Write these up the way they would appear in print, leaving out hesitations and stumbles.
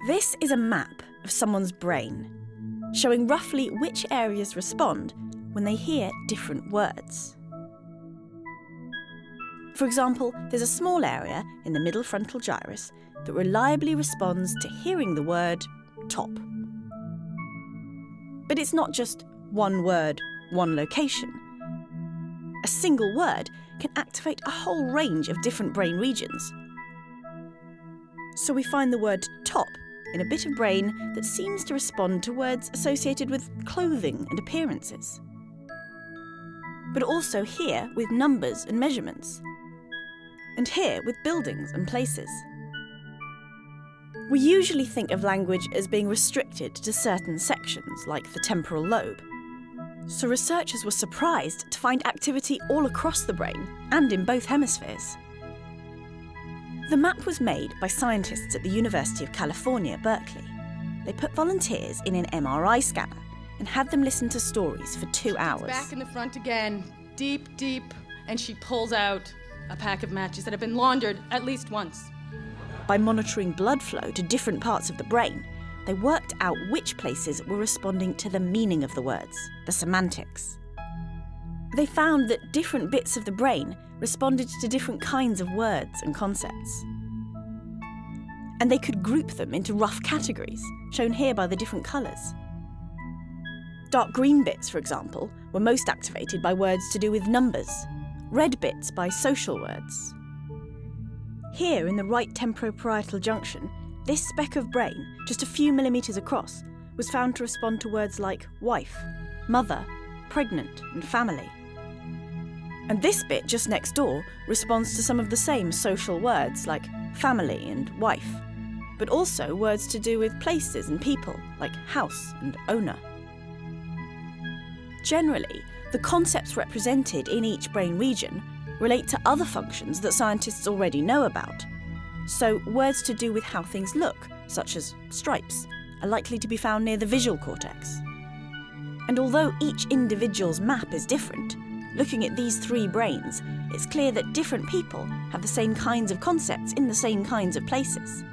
This is a map of someone's brain, showing roughly which areas respond when they hear different words. For example, there's a small area in the middle frontal gyrus that reliably responds to hearing the word top. But it's not just one word, one location. A single word can activate a whole range of different brain regions. So we find the word top in a bit of brain that seems to respond to words associated with clothing and appearances. But also here with numbers and measurements. And here with buildings and places. We usually think of language as being restricted to certain sections, like the temporal lobe. So researchers were surprised to find activity all across the brain and in both hemispheres. The map was made by scientists at the University of California, Berkeley. They put volunteers in an MRI scanner and had them listen to stories for 2 hours. Back in the front again, deep, deep, and she pulls out a pack of matches that have been laundered at least once. By monitoring blood flow to different parts of the brain, they worked out which places were responding to the meaning of the words, the semantics. They found that different bits of the brain responded to different kinds of words and concepts. And they could group them into rough categories, shown here by the different colours. Dark green bits, for example, were most activated by words to do with numbers, red bits by social words. Here in the right temporoparietal junction, this speck of brain, just a few millimetres across, was found to respond to words like wife, mother, pregnant and family. And this bit just next door responds to some of the same social words like family and wife, but also words to do with places and people like house and owner. Generally, the concepts represented in each brain region relate to other functions that scientists already know about. So words to do with how things look, such as stripes, are likely to be found near the visual cortex. And although each individual's map is different, looking at these 3 brains, it's clear that different people have the same kinds of concepts in the same kinds of places.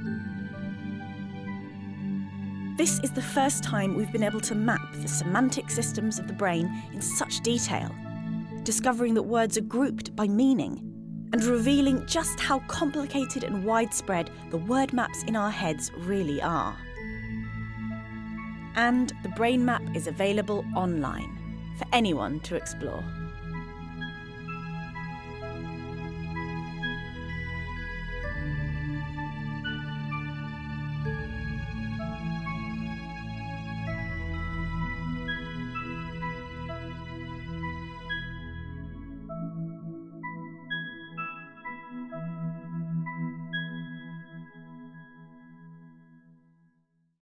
This is the first time we've been able to map the semantic systems of the brain in such detail, discovering that words are grouped by meaning, and revealing just how complicated and widespread the word maps in our heads really are. And the brain map is available online for anyone to explore.